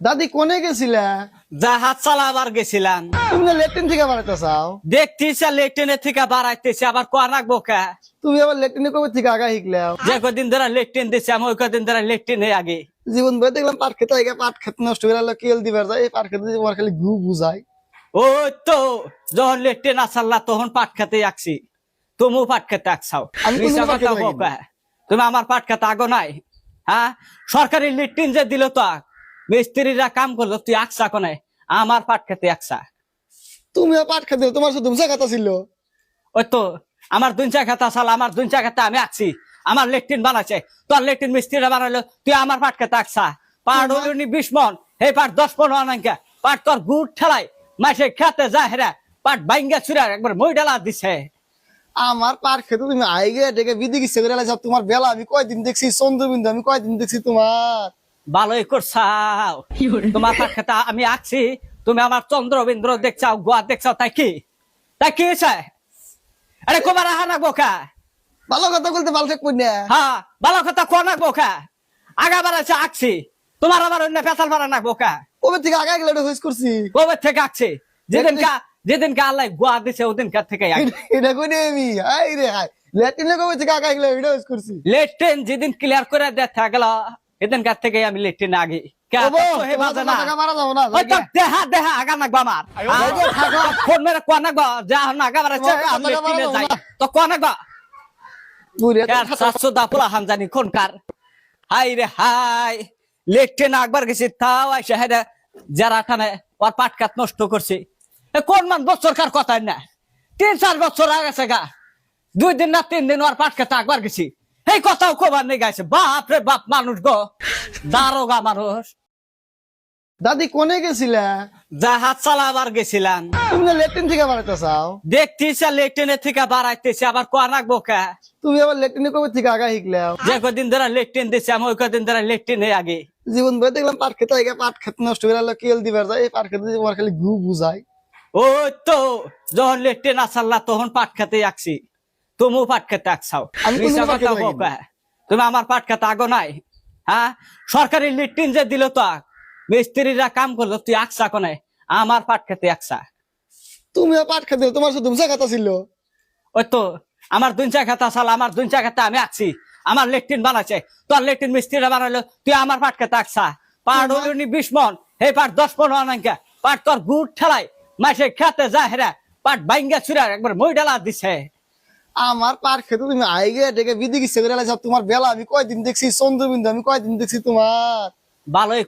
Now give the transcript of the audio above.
দাদি কোনে গেছিলা? জাহাজ চালাবার গেছিলাম। তুমি না লেট্রিন থেকে বাড়াইতে চাও? দেখতেছি লেট্রিনের থেকে বাড়াইতেছি, আবার কোয়া রাখবো কে? তুমি আবার লেট্রিনে কবে থেকে আগা শিখলাও? যে কদিন ধরে লেট্রিন দিচ্ছে আমি ওই কদিন ধরে লেট্রিনে আগে। জীবন ভরে দেখলাম পাট খেতে আগে পাট খেতে নষ্ট করে আলো কেল দিবার যায়, এই পাট খেতে তোমার খালি গু বুঝাই। ওই তো যখন লেট্রিন আসাল্লা তখন পাট খেতে আসছি, তুমিও পাট খেতে আসছাও। আমি কোনদিন পাট খেতে হোক, লাগিনি। তুমি আমার পাট খেতে আগো নাই? হ্যাঁ, সরকারি লেট্রিন যে দিল তো মিস্ত্রিরা কাম করলো, তুই আকসা কোনে আমার পাট খেতে আকসা? তুমিও পাট খেতে, তোমার সাথে ধুমসা কথা ছিল। ওই তো আমার দুইচা খেতা সাল, আমার দুইচা খেতা আমি আছি, আমার লেট্রিন বানাইছে, তোর লেট্রিন মিস্ত্রিরা বানাইলো, তুই আমার পাট খেতে আকসা? পাট হলো 20 মন, এই পাট 10 মন অনাঙ্কা পাট তোর গুড় ঠেলাই মাসে খেতে যায় হেরা পাট বাইঙ্গা চুরা একবার মই ডালা দিছে। আমার পাট খেতে তুমি আইগে ডেকে বিধি গিয়ে করে আলাইছ। তোমার বেলা আমি কয়দিন দেখছি, চন্দ্রবিন্দু আমি কয়দিন দেখছি তোমার। ভালোই করছাও, তোমার পাট খেতা আমি আছি, তুমি আমার চন্দ্রবিন্দ্র দেখছাও, গোয়া দেখছাও, তাই কি? তাই কি হয়েছে? আরে কোবার আহা না বোকা? ভালো কথা বলতে ভালো থাকবো না। হ্যাঁ, ভালো কথা কোয়া না বোকা? আগা বাড়াইছে আঁকছি, তোমার আবার অন্য পেতাল বাড়া না বোকা? কবে থেকে আগা গেলে হুইস করছি। কবে থেকে আঁকছে? যেদিনকে আল্লাহ গোয়া দিছে ওদিনকার থেকে এটা কই নে আমি আই রে হাই ল্যাটিনে কবে থেকে আগা গেলে এটা হুইস করছি। লেট্রিন যেদিন ক্লিয়ার করে দেখা গেল এদিনকার থেকে আমি লেট্রিন আগে ওবো তোমার টাকা মারা যাবো না। দেহা দেহা আগা নাকবা আমার ফোন মেরে কোয়া নাকবা যা আগা বাড়াচ্ছে আমি লেট্রিনে যাই তো কোয়া নাকবা বুড়ি সাতশো দাপুলা হামজানি কোনকার। হাই রে হাই, লেট্রিন আকবার গেছি তাও আইসা হেরে যারা টানে ওর পাটকাত নষ্ট করছে। কোন মান বছর কার কথা না, 3-4 বছর আগেছে গা, 2 দিন না 3 দিন ওর পাটকাত আকবার গেছি, এই কথাও কবার নেই গাইছে। বাপ রে বাপ, মানুষ গো দারোগা মানুষ। দাদি কোনে গেছিলা? জাহাজ চালাবার গেছিলাম। তুমি না লেট্রিন থেকে বাড়াইতে চাও? দেখতেছি লেট্রিনের থেকে বাড়াইতেছি, আবার কোয়া রাখবো কে? তুমি আবার লেট্রিনে কবে থেকে আগা শিখলাও? যে কদিন ধরে লেট্রিন দিচ্ছে আমি ওই কদিন ধরে লেট্রিনে আগে। জীবন ভরে দেখলাম পাট খেতে আগে পাট খেতে নষ্ট করে আলো কেল দিবার যায়, এই পাট খেতে তোমার খালি গু বুঝাই। ওই তো যখন লেট্রিন আসাল্লা তখন পাট খেতে আসছি, তুমিও পাট খেতে আসছাও। আমি কোনদিন পাট খেতে হোক, লাগিনি। তুমি আমার পাট খেতে আগো নাই? হ্যাঁ, সরকারি লেট্রিন যে দিল তো মিস্ত্রিরা কাম করলো, তুই আকসা কোনে আমার পাট খেতে আকসা? তুমিও পাট খেতে, তোমার সাথে ধুমসা কথা ছিল। ওই তো আমার দুইচা খেতা সাল, আমার দুইচা খেতা আমি আছি, আমার লেট্রিন বানাইছে, তোর লেট্রিন মিস্ত্রিরা বানাইলো, তুই আমার পাট খেতে আকসা? পাট হলো 20 মন, এই পাট 10 মন অনাঙ্কা পাট তোর গুড় ঠেলাই মাসে খেতে যায় হেরা পাট বাইঙ্গা চুরা একবার মই ডালা দিছে। আমার পাট খেতে তুমি আইগে ডেকে বিধি গিয়ে করে আলাইছ। তোমার বেলা আমি কয়দিন দেখছি, চন্দ্রবিন্দু আমি কয়দিন দেখছি তোমার। ভালোই